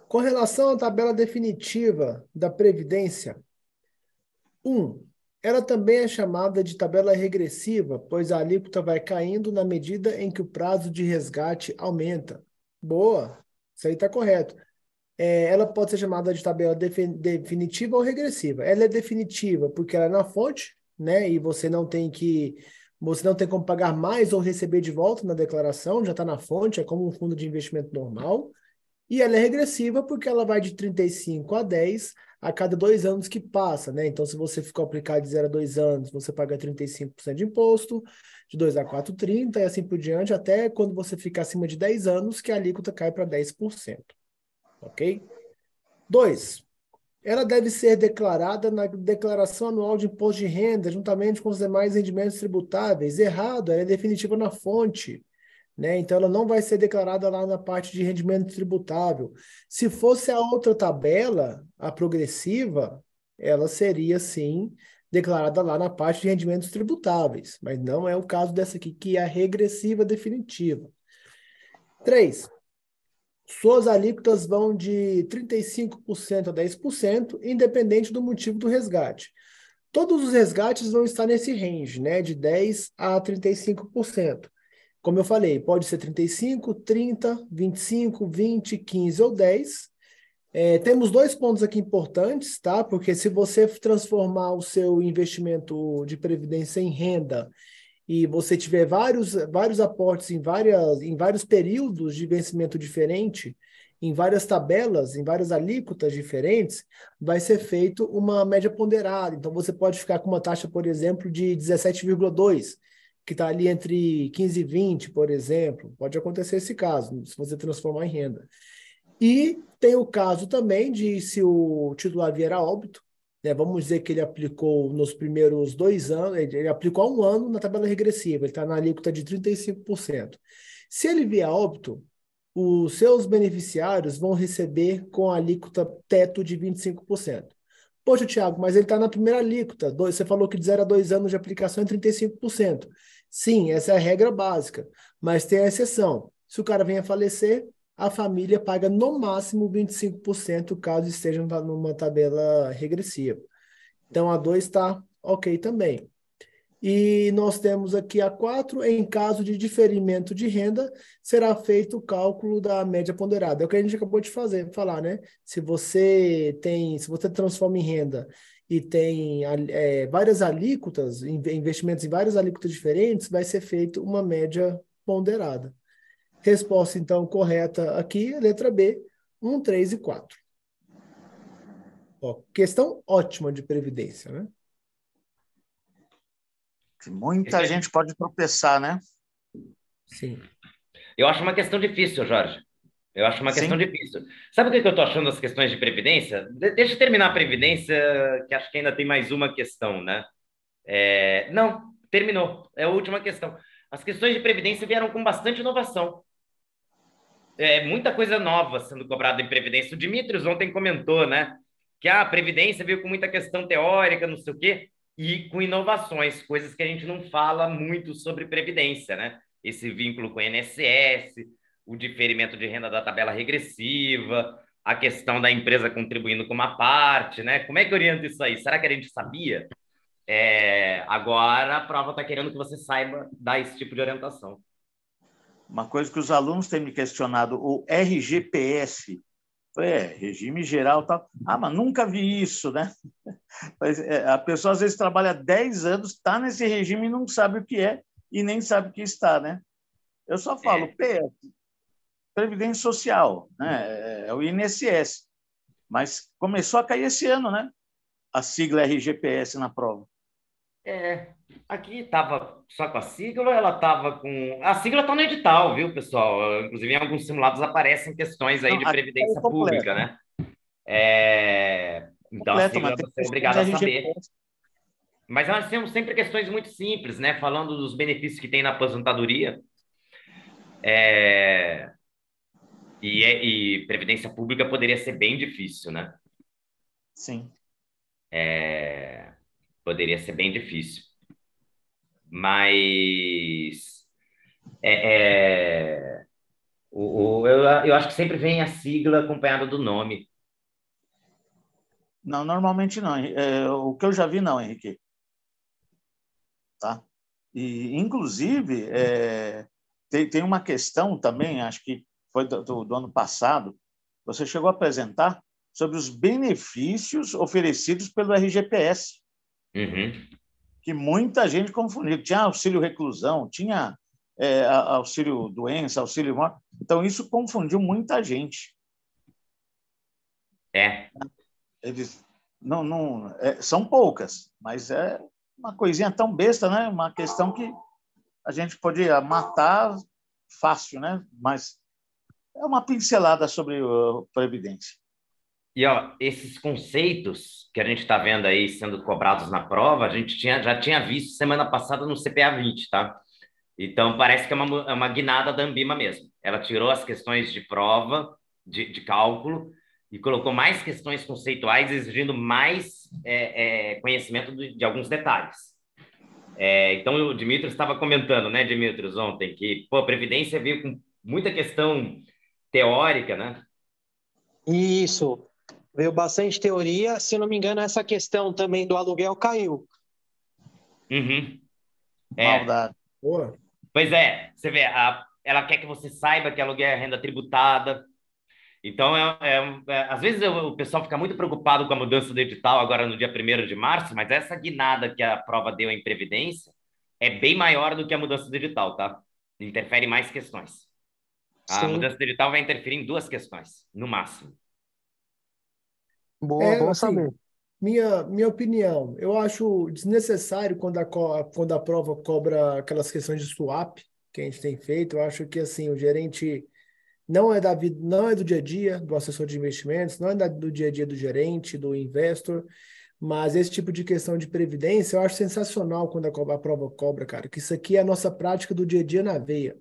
Com relação à tabela definitiva da Previdência, 1. Ela também é chamada de tabela regressiva, pois a alíquota vai caindo na medida em que o prazo de resgate aumenta. Boa, isso aí está correto. Ela pode ser chamada de tabela definitiva ou regressiva. Ela é definitiva porque ela é na fonte, né? E você não tem como pagar mais ou receber de volta na declaração, já está na fonte, é como um fundo de investimento normal. E ela é regressiva porque ela vai de 35 a 10 a cada 2 anos que passa, né? Então, se você ficou aplicado de 0 a 2 anos, você paga 35% de imposto, de 2 a 4, 30, e assim por diante, até quando você fica acima de 10 anos, que a alíquota cai para 10%, ok? 2. Ela deve ser declarada na declaração anual de imposto de renda, juntamente com os demais rendimentos tributáveis. Errado, ela é definitiva na fonte, né? Então, ela não vai ser declarada lá na parte de rendimento tributável. Se fosse a outra tabela, a progressiva, ela seria, sim, declarada lá na parte de rendimentos tributáveis, mas não é o caso dessa aqui, que é a regressiva definitiva. 3. Suas alíquotas vão de 35% a 10%, independente do motivo do resgate. Todos os resgates vão estar nesse range, né, de 10 a 35%. Como eu falei, pode ser 35, 30, 25, 20, 15 ou 10. Temos dois pontos aqui importantes, tá? Porque se você transformar o seu investimento de previdência em renda e você tiver vários aportes em vários períodos de vencimento diferente, em várias tabelas, em várias alíquotas diferentes, vai ser feito uma média ponderada. Então, você pode ficar com uma taxa, por exemplo, de 17,2, que está ali entre 15 e 20, por exemplo. Pode acontecer esse caso, se você transformar em renda. E tem o caso também de se o titular vier a óbito, né, vamos dizer que ele aplicou nos primeiros 2 anos, ele aplicou há um ano na tabela regressiva, ele está na alíquota de 35%. Se ele vier a óbito, os seus beneficiários vão receber com a alíquota teto de 25%. Poxa, Thiago, mas ele está na primeira alíquota. Você falou que de 0 a 2 anos de aplicação é 35%. Sim, essa é a regra básica, mas tem a exceção. Se o cara venha a falecer, a família paga no máximo 25% caso esteja numa tabela regressiva. Então a 2 está ok também. E nós temos aqui a 4, em caso de diferimento de renda, será feito o cálculo da média ponderada. É o que a gente acabou de falar, né? Se você transforma em renda e tem várias alíquotas, investimentos em várias alíquotas diferentes, vai ser feito uma média ponderada. Resposta, então, correta aqui, letra B, 1, 3 e 4. Ó, questão ótima de previdência, né? Muita gente pode tropeçar, né? Sim. Eu acho uma questão difícil, Jorge. Eu acho uma questão Sim. difícil. Sabe o que eu estou achando das questões de previdência? Deixa eu terminar a previdência, que acho que ainda tem mais uma questão, né? Não, terminou. É a última questão. As questões de previdência vieram com bastante inovação. Muita coisa nova sendo cobrada em previdência. O Dimitrios ontem comentou, né? Que a previdência veio com muita questão teórica, não sei o quê, e com inovações, coisas que a gente não fala muito sobre previdência, né? Esse vínculo com o INSS, o diferimento de renda da tabela regressiva, a questão da empresa contribuindo com uma parte, né? Como é que orienta isso aí? Será que a gente sabia? Agora a prova está querendo que você saiba dar esse tipo de orientação. Uma coisa que os alunos têm me questionado, o RGPS, regime geral, tal. Mas nunca vi isso, né? A pessoa às vezes trabalha 10 anos, está nesse regime e não sabe o que é e nem sabe o que está, né? Eu só falo PS, Previdência Social, né? É o INSS. Mas começou a cair esse ano, né? A sigla RGPS na prova. Aqui estava só com a sigla, ela estava com. A sigla está no edital, viu, pessoal? Inclusive, em alguns simulados aparecem questões aí Não, de aqui é previdência pública, completo. né? Então, a Completo, mas sigla tem você é questões obrigado a saber. RGPS. Mas nós temos sempre questões muito simples, né? Falando dos benefícios que tem na aposentadoria. E previdência pública poderia ser bem difícil, né? Sim. Poderia ser bem difícil. Mas. É, é, Eu acho que sempre vem a sigla acompanhada do nome. Não, normalmente não. O que eu já vi, não, Henrique. Tá? E, inclusive, tem uma questão também, acho que foi do ano passado, você chegou a apresentar sobre os benefícios oferecidos pelo RGPS, Uhum. que muita gente confundiu. Tinha auxílio reclusão, tinha auxílio doença, auxílio morte. Então, isso confundiu muita gente. É. Eles são poucas, mas é uma coisinha tão besta, né? Uma questão que a gente podia matar fácil, né? Mas é uma pincelada sobre a Previdência. E ó, esses conceitos que a gente está vendo aí sendo cobrados na prova, a gente já tinha visto semana passada no CPA 20, tá? Então parece que é uma guinada da Ambima mesmo. Ela tirou as questões de prova, de cálculo, e colocou mais questões conceituais, exigindo mais conhecimento de alguns detalhes. Então o Dimitrios estava comentando, né, Dimitrios, ontem, que pô, a Previdência veio com muita questão teórica, né? Isso. Veio bastante teoria. Se não me engano, essa questão também do aluguel caiu. Uhum. Maldade. Boa. Pois é, você vê, ela quer que você saiba que aluguel é renda tributada. Então, às vezes o pessoal fica muito preocupado com a mudança do edital agora no dia 1º de março, mas essa guinada que a prova deu em Previdência é bem maior do que a mudança do edital, tá? Interfere em mais questões. A Sim. mudança do edital vai interferir em 2 questões, no máximo. Boa, bom Assim, saber. minha opinião, eu acho desnecessário quando a prova cobra aquelas questões de swap que a gente tem feito. Eu acho que assim, o gerente não é da vida, não é do dia a dia do assessor de investimentos, não é do dia a dia do gerente, do investor, mas esse tipo de questão de previdência eu acho sensacional quando a prova cobra, cara, que isso aqui é a nossa prática do dia a dia na veia.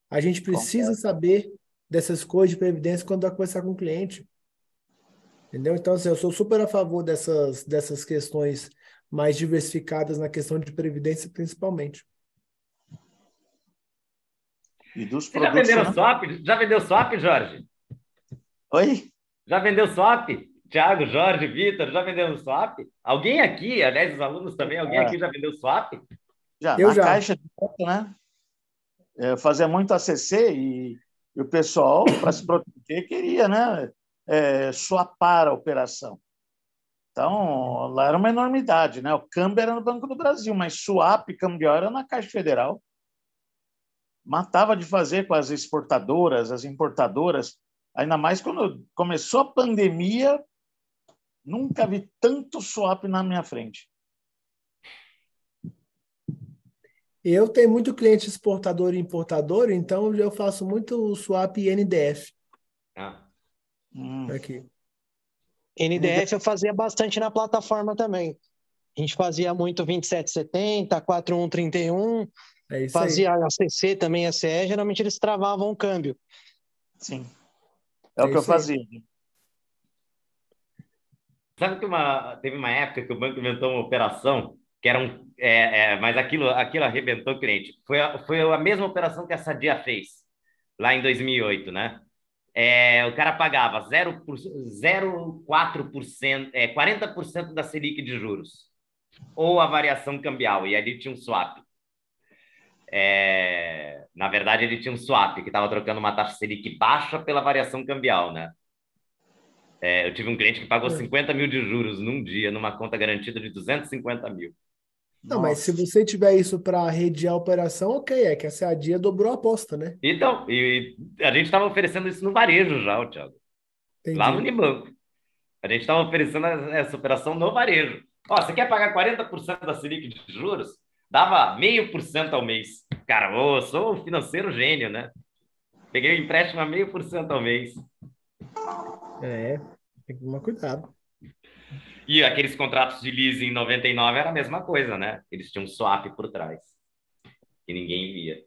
A gente precisa Concordo. saber dessas coisas de previdência quando vai conversar com o cliente. Entendeu? Então, assim, eu sou super a favor dessas questões mais diversificadas na questão de previdência, principalmente. E dos Você já produtos vendeu financeiros. swap? Já vendeu swap, Jorge? Oi? Já vendeu swap? Thiago, Jorge, Vitor, já vendeu swap? Alguém aqui, aliás, os alunos também, alguém aqui já vendeu swap? Já, Eu na já. caixa de conta, né? Fazia muito ACC e o pessoal, para se proteger, queria, né? Swapar a operação. Então, lá era uma enormidade, né? O câmbio era no Banco do Brasil, mas swap cambial era na Caixa Federal. Matava de fazer com as exportadoras, as importadoras, ainda mais quando começou a pandemia, nunca vi tanto swap na minha frente. Eu tenho muito cliente exportador e importador, então eu faço muito swap e NDF Ah. aqui. NDF eu fazia bastante na plataforma também. A gente fazia muito 2770, 4131, É isso aí. fazia ACC também, ACE, geralmente eles travavam o câmbio. Sim, é o É que eu isso aí. fazia. Sabe que teve uma época que o banco inventou uma operação que era mas aquilo arrebentou o cliente. Foi a mesma operação que a Sadia fez lá em 2008, né? O cara pagava 0,4%, 40% da Selic de juros, ou a variação cambial, e ali tinha um swap. Na verdade, ele tinha um swap, que estava trocando uma taxa Selic baixa pela variação cambial, né? Eu tive um cliente que pagou É. 50 mil de juros num dia, numa conta garantida de 250 mil. Não, mas se Nossa, você tiver isso para redear a operação, ok, é que a Sadia dobrou a aposta, né? Então, e a gente estava oferecendo isso no varejo já, Thiago, lá no Entendi. Unibanco. A gente estava oferecendo essa operação no varejo. Ó, você quer pagar 40% da Selic de juros? Dava 0,5% ao mês. Cara, eu sou um financeiro gênio, né? Peguei o empréstimo a 0,5% ao mês. É, tem que tomar cuidado. E aqueles contratos de leasing em 99 era a mesma coisa, né? Eles tinham um swap por trás, que ninguém via.